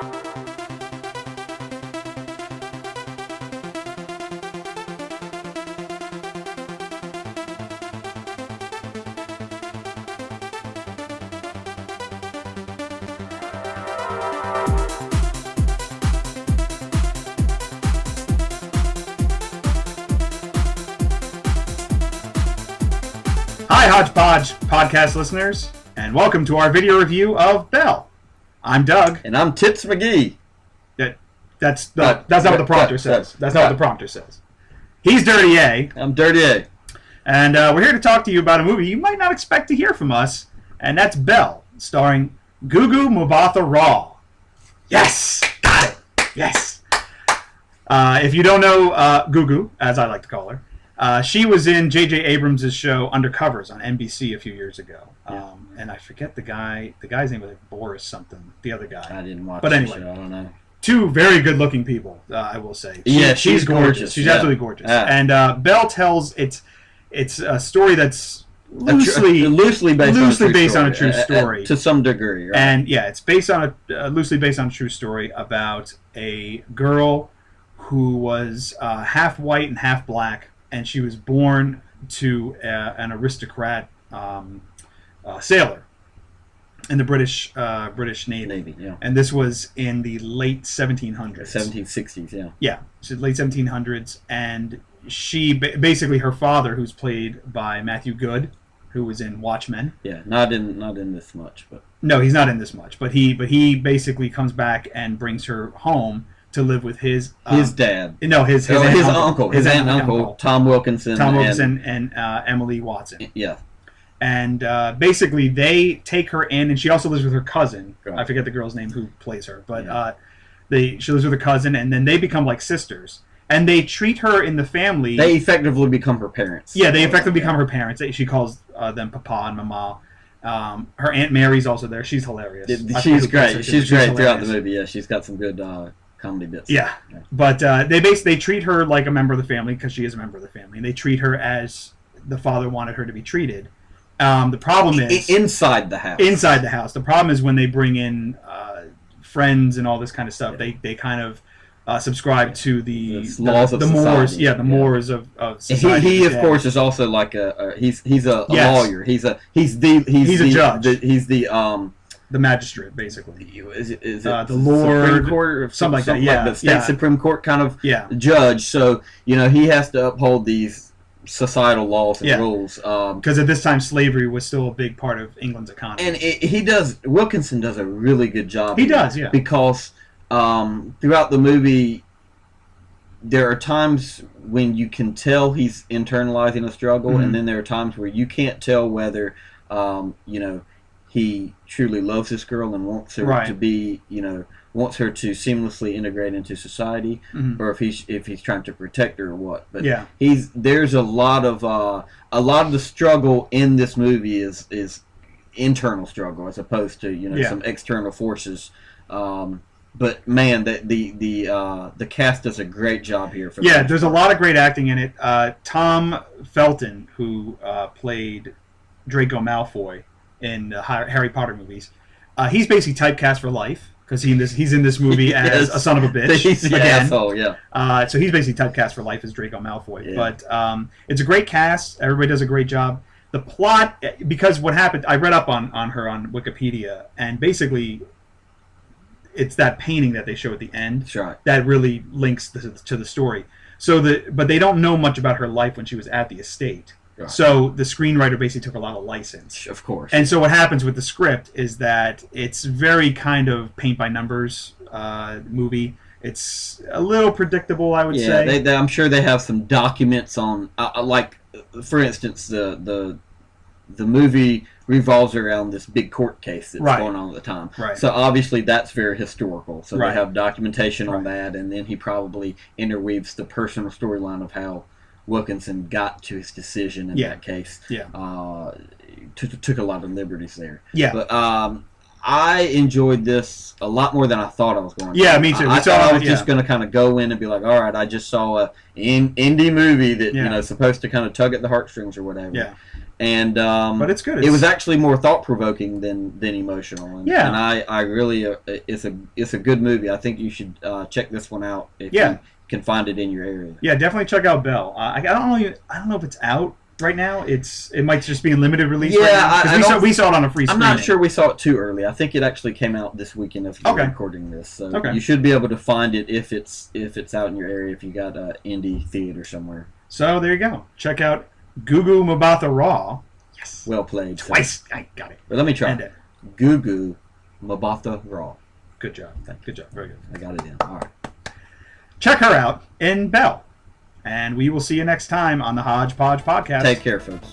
Hi, Hodgepodge podcast listeners, and welcome to our video review of Belle. I'm Doug. And I'm Tits McGee. That's not what the prompter says. That's not what the prompter says. He's Dirty A. I'm Dirty A. And we're here to talk to you about a movie you might not expect to hear from us, and that's Belle, starring Gugu Mbatha-Raw. Yes! Got it! Yes! If you don't know Gugu, as I like to call her, she was in J.J. Abrams' show Undercovers on NBC a few years ago. And I forget the guy's name was like Boris something, the other guy. I didn't watch but anyway, the show, I don't know. Two very good-looking people, I will say. She's gorgeous. She's absolutely gorgeous. Yeah. And Belle tells it's a story that's loosely based on a true story to some degree, right? And yeah, it's based on loosely based on a true story about a girl who was half white and half black, and she was born to an aristocrat sailor in the British Navy. Yeah. And this was in the late 1700s. 1760s, yeah. Yeah, so late 1700s, and she basically her father, who's played by Matthew Good, who was in Watchmen. Yeah, not in this much, but no, he's not in this much. But he basically comes back and brings her home to live with his dad. No, his aunt and uncle. His aunt and uncle, Tom Wilkinson. And Emily Watson. Yeah. And basically, they take her in, and she also lives with her cousin. Right. I forget the girl's name who plays her, but she lives with her cousin, and then they become like sisters. And they treat her in the family. They effectively become her parents. Yeah, they effectively become her parents. She calls them Papa and Mama. Her Aunt Mary's also there. She's hilarious. She's great. She's great throughout the movie. Yeah, she's got some good comedy bits. Yeah. But they treat her like a member of the family because she is a member of the family. And they treat her as the father wanted her to be treated. The problem is inside the house. Inside the house. The problem is when they bring in friends and all this kind of stuff. Yeah. They kind of subscribe to the laws of society. Mores. Yeah, the mores of society. He of course is also like he's a lawyer. He's a judge. He's the magistrate, basically. Is it the Lord, Supreme Court or something like that? Yeah, like the state Supreme Court kind of judge. So he has to uphold these societal laws and rules. Because at this time, slavery was still a big part of England's economy. And Wilkinson does a really good job. He does, yeah. Because throughout the movie, there are times when you can tell he's internalizing a struggle, and then there are times where you can't tell whether, he truly loves this girl and wants her to be, wants her to seamlessly integrate into society, or if he's trying to protect her or what. But there's a lot of the struggle in this movie is internal struggle as opposed to some external forces. But man, the cast does a great job here. There's a lot of great acting in it. Tom Felton, who played Draco Malfoy in the Harry Potter movies, he's basically typecast for life because he's in this movie as a son of a bitch. He's an asshole, so he's basically typecast for life as Draco Malfoy. Yeah. But it's a great cast. Everybody does a great job. The plot, because what happened, I read up on her on Wikipedia, and basically it's that painting that they show at the end that really links to the story. But they don't know much about her life when she was at the estate. Right. So the screenwriter basically took a lot of license. Of course. And so what happens with the script is that it's very kind of paint-by-numbers movie. It's a little predictable, I would say. Yeah, I'm sure they have some documents on, like, for instance, the movie revolves around this big court case that's going on at the time. Right. So obviously that's very historical. So they have documentation on that, and then he probably interweaves the personal storyline of how Wilkinson got to his decision in that case. Yeah. Took a lot of liberties there. Yeah. But I enjoyed this a lot more than I thought I was going to. Yeah, me too. I thought I was just going to kind of go in and be like, all right, I just saw a indie movie that, supposed to kind of tug at the heartstrings or whatever. Yeah. And but it's good. It was actually more thought provoking than emotional. And, yeah, and I really it's a good movie. I think you should check this one out if you can find it in your area. Yeah, definitely check out Belle. I don't know if it's out right now. It might just be in limited release. Yeah, right we saw it on a free screening. I'm not sure we saw it too early. I think it actually came out this weekend as we're recording this. So you should be able to find it if it's out in your area, if you got an indie theater somewhere. So there you go. Check out Gugu Mbatha Raw. Yes. Well played. Twice. I got it. But let me try. Gugu Mbatha Raw. Good job. Good job. Very good. I got it in. All right. Check her out in Belle. And we will see you next time on the Hodgepodge Podcast. Take care, folks.